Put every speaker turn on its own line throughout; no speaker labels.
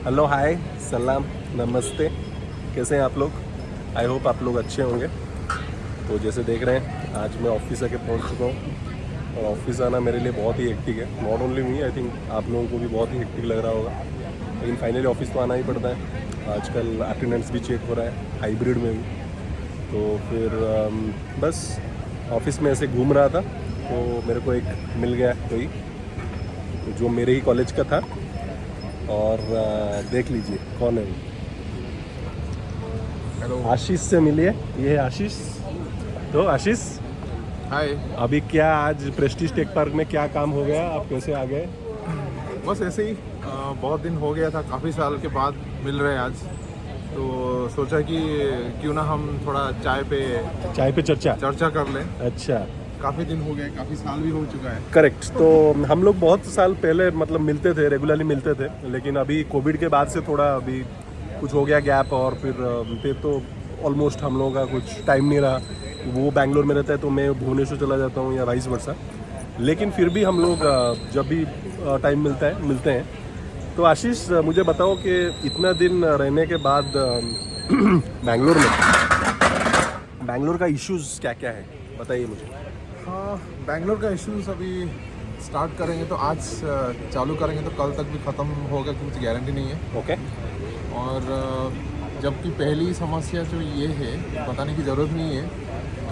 Hello, हाय, सलाम, नमस्ते। कैसे हैं आप लोग? आई होप आप लोग अच्छे होंगे। तो जैसे देख रहे हैं, आज मैं ऑफिस आके पहुंच चुका हूं और ऑफिस आना मेरे लिए बहुत ही हेक्टिक है। Not only me, I think आप लोगों को भी बहुत ही हेक्टिक लग रहा होगा, लेकिन फाइनली ऑफिस तो आना ही पड़ता है। आजकल अटेंडेंस भी चेक हो रहा है, हाइब्रिड में भी। तो फिर बस ऑफिस में ऐसे घूम रहा था तो मेरे को एक मिल गया कोई जो मेरे ही कॉलेज का था। और देख लीजिए कौन है वो।
हेलो।
आशीष से मिलिए, ये है आशीष। तो आशीष,
हाय।
अभी क्या आज प्रेस्टीज टेक पार्क में क्या काम हो गया? आप कैसे आ गए?
बस ऐसे ही बहुत दिन हो गया था, काफ़ी साल के बाद मिल रहे हैं आज। तो सोचा कि क्यों ना हम थोड़ा चाय पे
चर्चा।
चर्चा कर लें।
अच्छा,
काफ़ी दिन हो गए, काफ़ी साल भी हो चुका है।
करेक्ट। तो हम लोग बहुत साल पहले मतलब मिलते थे, रेगुलरली मिलते थे, लेकिन अभी कोविड के बाद से थोड़ा अभी कुछ हो गया गैप। और फिर तो ऑलमोस्ट हम लोगों का कुछ टाइम नहीं रहा। वो बैंगलोर में रहता है तो मैं भुवनेश्वर चला जाता हूँ या वाइस वर्सा। लेकिन फिर भी हम लोग जब भी टाइम मिलता है मिलते हैं। तो आशीष, मुझे बताओ कि इतना दिन रहने के बाद बैंगलोर का इश्यूज़ क्या क्या है, बताइए मुझे।
हाँ, बैंगलोर का इश्यूज अभी स्टार्ट करेंगे तो आज चालू करेंगे तो कल तक भी ख़त्म होगा, कुछ गारंटी नहीं है।
ओके।
और जबकि पहली समस्या जो ये है, बताने की ज़रूरत नहीं है।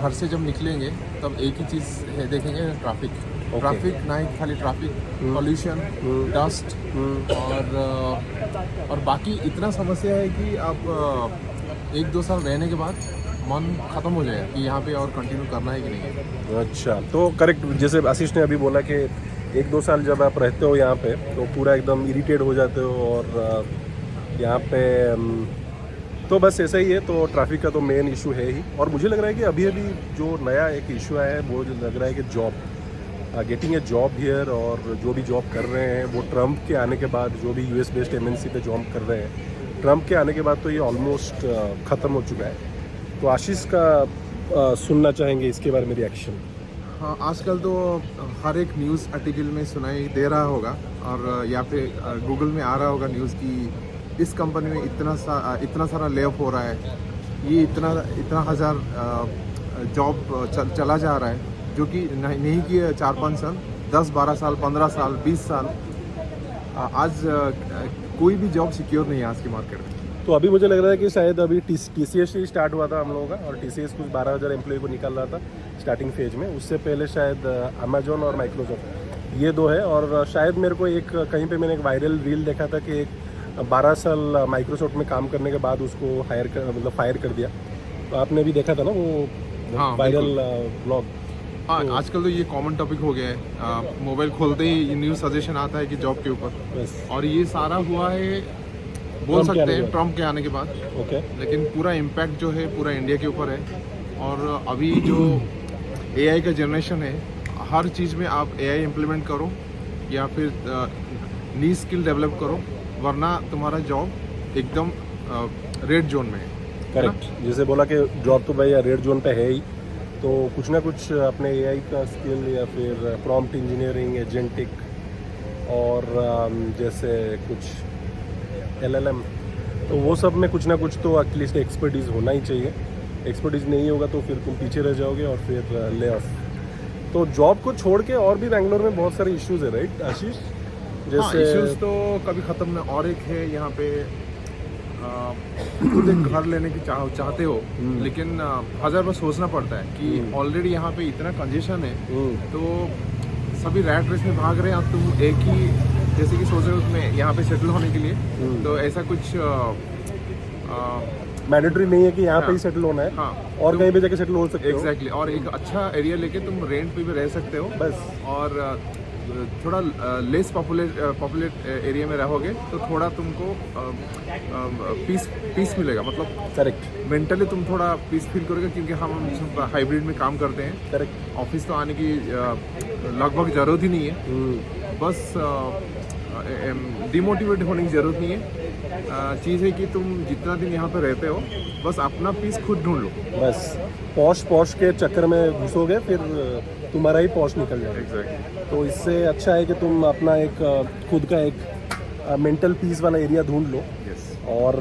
घर से जब निकलेंगे तब एक ही चीज़ है, देखेंगे ट्रैफिक।
Okay.
ट्रैफिक ना ही खाली ट्रैफिक, पॉल्यूशन, डस्ट और बाकी इतना समस्या है कि आप 1-2 साल रहने के बाद मन ख़त्म हो जाएगा कि यहाँ पे और कंटिन्यू करना है कि नहीं है।
अच्छा, तो करेक्ट, जैसे आशीष ने अभी बोला कि 1-2 साल जब आप रहते हो यहाँ पे तो पूरा एकदम इरिटेट हो जाते हो। और यहाँ पे तो बस ऐसा ही है। तो ट्रैफिक का तो मेन इशू है ही। और मुझे लग रहा है कि अभी अभी जो नया एक इशू आया है वो जो लग रहा है कि job, getting a job here. और जो भी जॉब कर रहे हैं वो ट्रम्प के आने के बाद, जो भी यूएस बेस्ड एमएनसी पे जॉब कर रहे हैं, ट्रम्प के आने के बाद तो ये ऑलमोस्ट ख़त्म हो चुका है। तो आशीष का सुनना चाहेंगे इसके बारे में रिएक्शन।
हाँ, आजकल तो हर एक न्यूज़ आर्टिकल में सुनाई दे रहा होगा और या फिर गूगल में आ रहा होगा न्यूज़ कि इस कंपनी में इतना सारा ले ऑफ हो रहा है, ये इतना हज़ार जॉब चला जा रहा है, जो कि नहीं कि 4-5 साल, 10-12 साल, 15 साल, 20 साल। आज कोई भी जॉब सिक्योर नहीं है आज के मार्केट में।
तो अभी मुझे लग रहा है कि शायद अभी TCS ही स्टार्ट हुआ था हम लोगों का, और TCS कुछ 12,000 एम्प्लॉय को निकाल रहा था स्टार्टिंग फेज में। उससे पहले शायद अमेजोन और माइक्रोसॉफ्ट, ये दो है। और शायद मेरे को एक कहीं पे मैंने एक वायरल रील देखा था कि एक 12 साल माइक्रोसॉफ्ट में काम करने के बाद उसको फायर कर दिया। तो आपने भी देखा था ना वो
हाँ,
वायरल ब्लॉग?
हाँ, आजकल तो ये कॉमन टॉपिक हो गया है। मोबाइल खोलते ही न्यूज़ सजेशन आता है कि जॉब के ऊपर। और ये सारा हुआ है, बोल सकते हैं, ट्रम्प के आने के बाद।
ओके।
लेकिन पूरा इम्पैक्ट जो है पूरा इंडिया के ऊपर है। और अभी जो AI का जनरेशन है, हर चीज़ में आप AI इम्प्लीमेंट करो या फिर नी स्किल डेवलप करो, वरना तुम्हारा जॉब एकदम रेड जोन में है।
करेक्ट, जैसे बोला कि जॉब तो भाई रेड जोन पे है ही। तो कुछ ना कुछ अपने AI का स्किल या फिर प्रॉम्प्ट इंजीनियरिंग, एजेंटिक और जैसे कुछ LLM, तो वो सब में कुछ ना कुछ तो एटलीस्ट एक्सपर्टीज़ होना ही चाहिए। एक्सपर्टीज़ नहीं होगा तो फिर तुम पीछे रह जाओगे और फिर ले ऑफ। तो जॉब को छोड़ के और भी बैंगलोर में बहुत सारे इश्यूज़ है, राइट आशीष?
हाँ, इश्यूज तो कभी ख़त्म नहीं। और एक है यहाँ पे, खुद एक घर लेने की चाहते हो, लेकिन 1000 बार सोचना पड़ता है कि ऑलरेडी यहाँ पे इतना कंजेशन है। तो सभी रैट रेस में भाग रहे हैं, अब तुम एक ही जैसे कि सोच रहे हो तुम्हें यहाँ पे सेटल होने के लिए, तो ऐसा कुछ
मैंडेटरी नहीं है कि यहाँ पे ही सेटल होना है।
हाँ,
और कहीं भी जाके सेटल हो सकते हो।
एग्जैक्टली। और एक अच्छा एरिया लेके तुम रेंट पे भी रह सकते हो
बस।
और थोड़ा लेस पॉपुलेट एरिया में रहोगे तो थोड़ा तुमको पीस मिलेगा। मतलब
करेक्ट,
मेंटली तुम थोड़ा पीस फील करोगे, क्योंकि हम हाइब्रिड में काम करते हैं।
करेक्ट।
ऑफिस तो आने की लगभग ज़रूरत ही नहीं है। बस डिमोटिवेट होने की ज़रूरत नहीं है। चीज़ है कि तुम जितना दिन यहाँ पे रहते हो, बस अपना पीस खुद ढूंढ लो।
बस पॉश के चक्कर में घुसोगे फिर तुम्हारा ही पॉश निकल जाएगा।
एग्जैक्टली।
तो इससे अच्छा है कि तुम अपना एक खुद का एक मेंटल पीस वाला एरिया ढूंढ लो।
यस।
और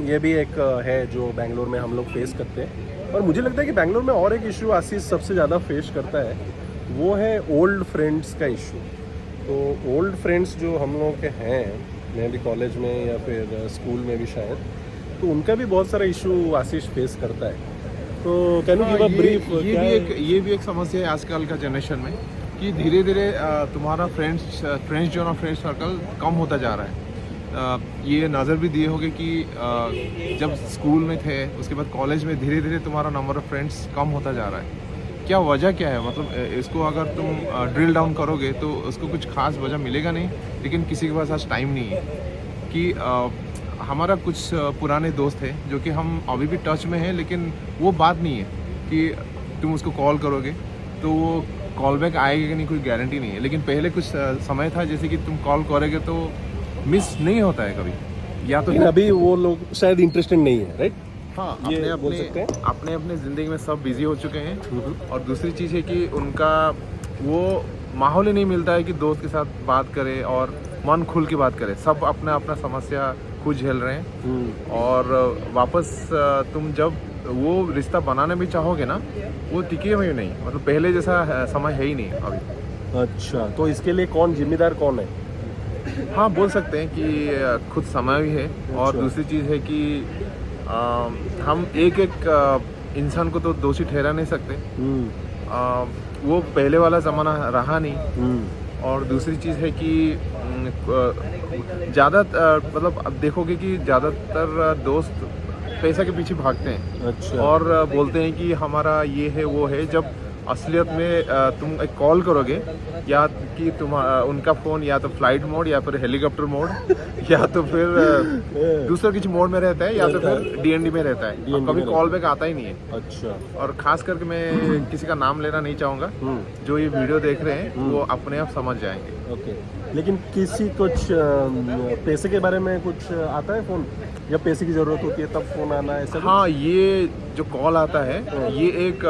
ये भी एक है जो बेंगलोर में हम लोग फेस करते हैं। और मुझे लगता है कि बेंगलोर में और एक इशू आशीष सबसे ज़्यादा फेस करता है, वो है ओल्ड फ्रेंड्स का इशू। तो ओल्ड फ्रेंड्स जो हम लोगों के हैं, मैं भी कॉलेज में या फिर स्कूल में भी शायद, तो उनका भी बहुत सारा इशू आशीष फेस करता है। तो can you give a brief?
ये भी एक समस्या है आजकल का जनरेशन में कि धीरे धीरे तुम्हारा फ्रेंड्स जो ना फ्रेंड सर्कल कम होता जा रहा है। ये नज़र भी दिए होगे कि जब स्कूल में थे उसके बाद कॉलेज में धीरे धीरे तुम्हारा नंबर ऑफ फ्रेंड्स कम होता जा रहा है। क्या वजह क्या है? मतलब इसको अगर तुम ड्रिल डाउन करोगे तो उसको कुछ खास वजह मिलेगा नहीं, लेकिन किसी के पास आज टाइम नहीं है कि हमारा कुछ पुराने दोस्त हैं जो कि हम अभी भी टच में हैं, लेकिन वो बात नहीं है कि तुम उसको कॉल करोगे तो वो कॉल बैक आएगा कि नहीं, कोई गारंटी नहीं है। लेकिन पहले कुछ समय था जैसे कि तुम कॉल करोगे तो मिस नहीं होता है कभी, या तो
अभी वो लोग शायद इंटरेस्टेड नहीं है, राइट?
हाँ,
ये बोल सकते हैं।
अपने ज़िंदगी में सब बिजी हो चुके हैं। और दूसरी चीज़ है कि उनका वो माहौल ही नहीं मिलता है कि दोस्त के साथ बात करे और मन खुल के बात करे। सब अपना अपना समस्या खुद झेल रहे हैं। और वापस तुम जब वो रिश्ता बनाने भी चाहोगे ना, वो टिके हुए नहीं, मतलब पहले जैसा समय है ही नहीं अभी।
अच्छा, तो इसके लिए कौन जिम्मेदार कौन है?
हाँ, बोल सकते हैं कि खुद समय भी है। और दूसरी चीज़ है कि हम एक इंसान को तो दोषी ठहरा नहीं सकते। वो पहले वाला ज़माना रहा नहीं। और दूसरी चीज़ है कि ज़्यादा मतलब अब देखोगे कि ज़्यादातर दोस्त पैसा के पीछे भागते हैं।
अच्छा।
और बोलते हैं कि हमारा ये है वो है, जब असलियत में तुम एक कॉल करोगे या कि तुम उनका फ़ोन या तो फ्लाइट मोड या फिर हेलीकॉप्टर मोड या तो फिर दूसरा किसी मोड में रहता है या तो फिर डीएनडी में रहता है। कभी कॉल बैक आता ही नहीं है।
अच्छा।
और ख़ास करके मैं किसी का नाम लेना नहीं चाहूँगा, जो ये वीडियो देख रहे हैं वो अपने आप समझ जाएंगे।
ओके। लेकिन किसी कुछ पैसे के बारे में कुछ आता है फ़ोन, जब पैसे की ज़रूरत होती है तब फ़ोन आना है ऐसा?
हाँ, ये जो कॉल आता है ये एक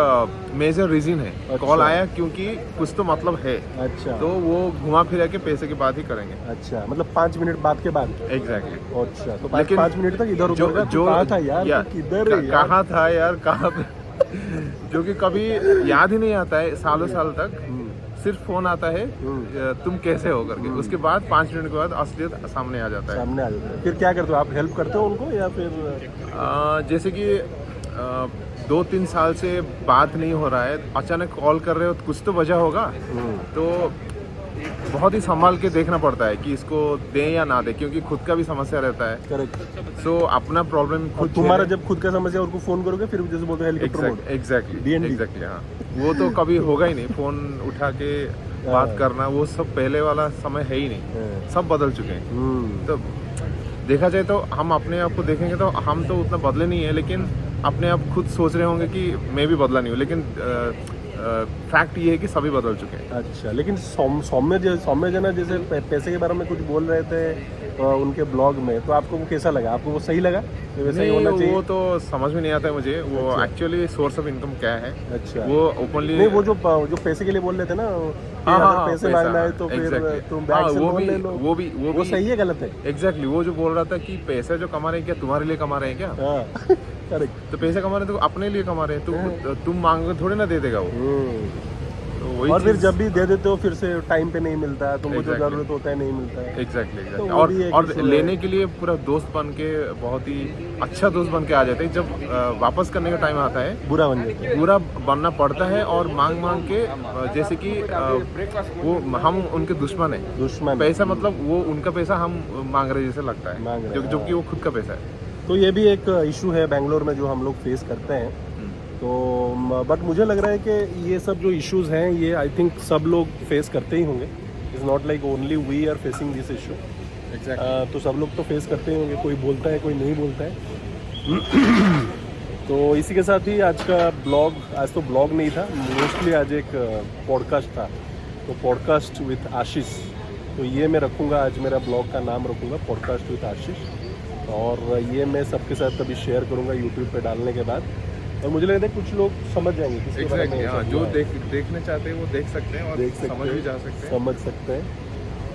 मेजर रीज़न है।
अच्छा।
कॉल आया क्योंकि कुछ तो मतलब है।
अच्छा।
तो वो घुमा फिरा के पैसे की बात ही करेंगे।
अच्छा, मतलब 5 मिनट बाद के बाद?
एग्जैक्टली।
अच्छा, तो
लेकिन
5 मिनट तक इधर उधर
जो
कहाँ था यार, किधर है यार?
कहाँ था यार, कहाँ पे जो कि कभी याद ही नहीं आता है सालों साल तक। सिर्फ फोन आता है तुम कैसे हो करके, उसके बाद 5 मिनट के बाद असलियत सामने आ जाता है।
सामने आ जाता है। फिर क्या करते हो आप? हेल्प करते हो उनको या फिर
जैसे कि 2-3 साल से बात नहीं हो रहा है, अचानक कॉल कर रहे हो तो कुछ तो वजह होगा। तो बहुत ही संभाल के देखना पड़ता है कि इसको दें या ना दें, क्योंकि खुद का भी समस्या रहता है।
करेक्ट।
सो अपना प्रॉब्लम खुद
तुम्हारा जब खुद का समस्या और को फोन करोगे फिर जैसे बोलते हैं हेलीकॉप्टर मोड।
एग्जैक्टली। हाँ, वो तो कभी होगा ही नहीं। फोन उठा के बात करना, वो सब पहले वाला समय है ही नहीं। सब बदल चुके हैं। तो देखा जाए तो हम अपने आप को देखेंगे तो हम तो उतना बदले नहीं है, लेकिन अपने आप खुद सोच रहे होंगे कि मैं भी बदला नहीं हूँ, लेकिन फैक्ट ये है कि सभी बदल चुके हैं।
अच्छा, लेकिन सौम्य जना जैसे पैसे के बारे में कुछ बोल रहे थे उनके ब्लॉग में, तो आपको वो कैसा लगा? आपको वो सही लगा? वैसा ही होना चाहिए?
वो तो समझ में नहीं आता है मुझे वो एक्चुअली सोर्स ऑफ इनकम क्या है।
अच्छा।
वो ओपनली
नहीं, वो जो पैसे के लिए बोल रहे थे ना, पैसे मांगना है तो फिर तुम बैग से लोन ले लो, वो सही है गलत है?
एग्जैक्टली। वो जो बोल रहा था कि पैसे जो कमा रहे हैं क्या तुम्हारे लिए कमा रहे हैं क्या?
करेक्ट।
तो पैसे कमा रहे हैं तो अपने लिए कमा रहे हैं, तुम मांगोगे थोड़ी ना दे देगा वो। तो वही
और फिर जब भी दे देते हो फिर से टाइम पे नहीं मिलता है, तुमको जो जरूरत होता है नहीं मिलता है।
एग्जैक्टली। और लेने के लिए पूरा दोस्त बन के, बहुत ही अच्छा दोस्त बन के आ जाते हैं। जब वापस करने का टाइम आता है
बुरा बन जाता है,
बुरा बनना पड़ता है। और मांग के जैसे कि वो हम उनके दुश्मन है। पैसा मतलब वो उनका पैसा हम मांग रहे जैसे लगता है, जो कि वो खुद का पैसा है।
तो ये भी एक इशू है बेंगलोर में जो हम लोग फेस करते हैं। तो बट मुझे लग रहा है कि ये सब जो इश्यूज़ हैं ये आई थिंक सब लोग फेस करते ही होंगे। It's not like only we are facing this issue. तो सब लोग तो फेस करते ही होंगे, कोई बोलता है कोई नहीं बोलता है। तो इसी के साथ ही आज का ब्लॉग, आज तो ब्लॉग नहीं था, मोस्टली आज एक पॉडकास्ट था। तो पॉडकास्ट विथ आशीष, तो ये मैं रखूँगा, आज मेरा ब्लॉग का नाम रखूँगा पॉडकास्ट विथ आशीष। और ये मैं सबके साथ कभी शेयर करूँगा यूट्यूब पे डालने के बाद। और मुझे लगता है कुछ लोग समझ जाएंगे किसके बारे में।
हाँ, जो देखना चाहते हैं वो देख सकते हैं और समझ भी जा सकते हैं,
समझ सकते हैं।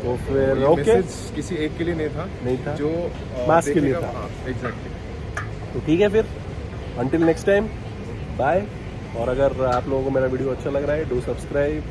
तो फिर
ये
ओके,
मैसेज किसी एक के लिए नहीं था,
नहीं था,
जो
मास के लिए
देखेगा,
था।
हाँ, एग्जैक्टली।
तो ठीक है फिर, अंटिल नेक्स्ट टाइम, बाय। और अगर आप लोगों को मेरा वीडियो अच्छा लग रहा है, डू सब्सक्राइब।